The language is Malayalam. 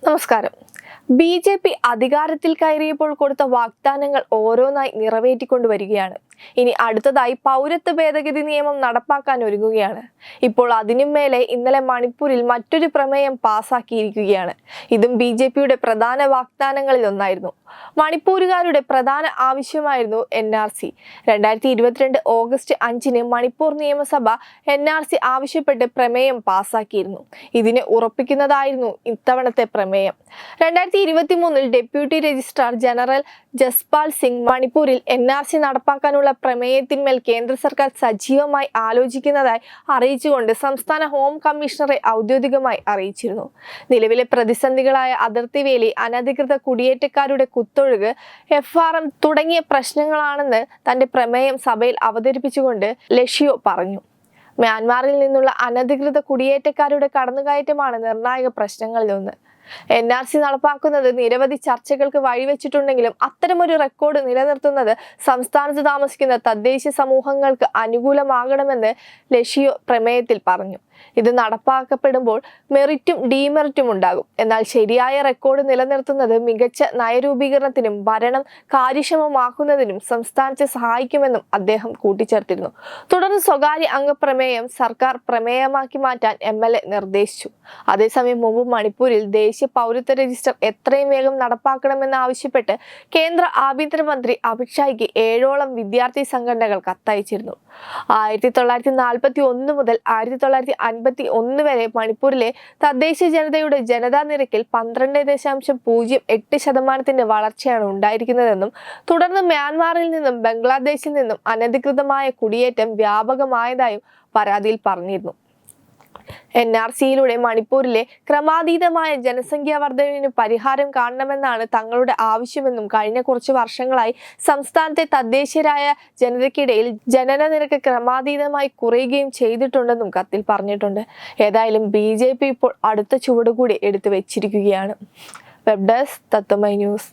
നമസ്കാരം. BJP അധികാരത്തിൽ കയറിയപ്പോൾ കൊടുത്ത വാഗ്ദാനങ്ങൾ ഓരോന്നായി നിറവേറ്റിക്കൊണ്ടുവരികയാണ്. ഇനി അടുത്തതായി പൗരത്വ ഭേദഗതി നിയമം നടപ്പാക്കാൻ ഒരുങ്ങുകയാണ്. ഇപ്പോൾ അതിനും മേലെ ഇന്നലെ മണിപ്പൂരിൽ മറ്റൊരു പ്രമേയം പാസാക്കിയിരിക്കുകയാണ്. ഇതും BJPയുടെ പ്രധാന വാഗ്ദാനങ്ങളിൽ ഒന്നായിരുന്നു. മണിപ്പൂരുകാരുടെ പ്രധാന ആവശ്യമായിരുന്നു NRC. 2022 ഓഗസ്റ്റ് 5-ന് മണിപ്പൂർ നിയമസഭ NRC ആവശ്യപ്പെട്ട് പ്രമേയം പാസാക്കിയിരുന്നു. ഇതിനെ ഉറപ്പിക്കുന്നതായിരുന്നു ഇത്തവണത്തെ പ്രമേയം. 2023-ൽ deputy registrar general Jaspal Singh മണിപ്പൂരിൽ NRC നടപ്പാക്കാനുള്ള പ്രമേയത്തിന്മേൽ കേന്ദ്ര സർക്കാർ സജീവമായി ആലോചിക്കുന്നതായി അറിയിച്ചുകൊണ്ട് സംസ്ഥാന ഹോം കമ്മീഷണറെ ഔദ്യോഗികമായി അറിയിച്ചിരുന്നു. നിലവിലെ പ്രതിസന്ധികളായ അതിർത്തി വേലി, അനധികൃത കുടിയേറ്റക്കാരുടെ കുത്തൊഴുക്ക്, FRM തുടങ്ങിയ പ്രശ്നങ്ങളാണെന്ന് തന്റെ പ്രമേയം സഭയിൽ അവതരിപ്പിച്ചുകൊണ്ട് ലഷിയോ പറഞ്ഞു. മ്യാൻമാറിൽ നിന്നുള്ള അനധികൃത കുടിയേറ്റക്കാരുടെ കടന്നുകയറ്റമാണ് നിർണായക പ്രശ്നങ്ങളിലൊന്ന്. NRC നടപ്പാക്കുന്നത് നിരവധി ചർച്ചകൾക്ക് വഴിവെച്ചിട്ടുണ്ടെങ്കിലും അത്തരമൊരു റെക്കോർഡ് നിലനിർത്തുന്നത് സംസ്ഥാനത്ത് താമസിക്കുന്ന തദ്ദേശ സമൂഹങ്ങൾക്ക് അനുകൂലമാകണമെന്ന് ലഷിയോ പ്രമേയത്തിൽ പറഞ്ഞു. ഇത് നടപ്പാക്കപ്പെടുമ്പോൾ മെറിറ്റും ഡീമെറിറ്റും ഉണ്ടാകും. എന്നാൽ ശരിയായ റെക്കോർഡ് നിലനിർത്തുന്നത് മികച്ച നയരൂപീകരണത്തിനും ഭരണം കാര്യക്ഷമമാക്കുന്നതിനും സംസ്ഥാനത്തെ സഹായിക്കുമെന്നും അദ്ദേഹം കൂട്ടിച്ചേർത്തിരുന്നു. തുടർന്ന് സ്വകാര്യ അംഗപ്രമേയം സർക്കാർ പ്രമേയമാക്കി മാറ്റാൻ MLA നിർദ്ദേശിച്ചു. അതേസമയം മുമ്പ് മണിപ്പൂരിൽ ദേശീയ പൗരത്വ രജിസ്റ്റർ എത്രയും വേഗം നടപ്പാക്കണമെന്നാവശ്യപ്പെട്ട് കേന്ദ്ര ആഭ്യന്തരമന്ത്രി അമിത്ഷായ്ക്ക് 7ഓളം വിദ്യാർത്ഥി സംഘടനകൾ കത്തയച്ചിരുന്നു. 1941 മുതൽ 1951 വരെ മണിപ്പൂരിലെ തദ്ദേശ ജനതയുടെ ജനതാ നിരക്കിൽ 12.08% വളർച്ചയാണ് ഉണ്ടായിരിക്കുന്നതെന്നും തുടർന്ന് മ്യാൻമാറിൽ നിന്നും ബംഗ്ലാദേശിൽ നിന്നും അനധികൃതമായ കുടിയേറ്റം വ്യാപകമായതായും പരാതിയിൽ പറഞ്ഞിരുന്നു. NRCയിലൂടെ മണിപ്പൂരിലെ ക്രമാതീതമായ ജനസംഖ്യാ വർധനവിന് പരിഹാരം കാണണമെന്നാണ് തങ്ങളുടെ ആവശ്യമെന്നും കഴിഞ്ഞ കുറച്ച് വർഷങ്ങളായി സംസ്ഥാനത്തെ തദ്ദേശീയരായ ജനതയ്ക്കിടയിൽ ജനന നിരക്ക് ക്രമാതീതമായി കുറയുകയും ചെയ്തിട്ടുണ്ടെന്നും കത്തിൽ പറഞ്ഞിട്ടുണ്ട്. ഏതായാലും BJP ഇപ്പോൾ അടുത്ത ചുവടുകൂടി എടുത്തു വെച്ചിരിക്കുകയാണ്. വെബ് ഡെസ്ക് തത്വമൈ ന്യൂസ്.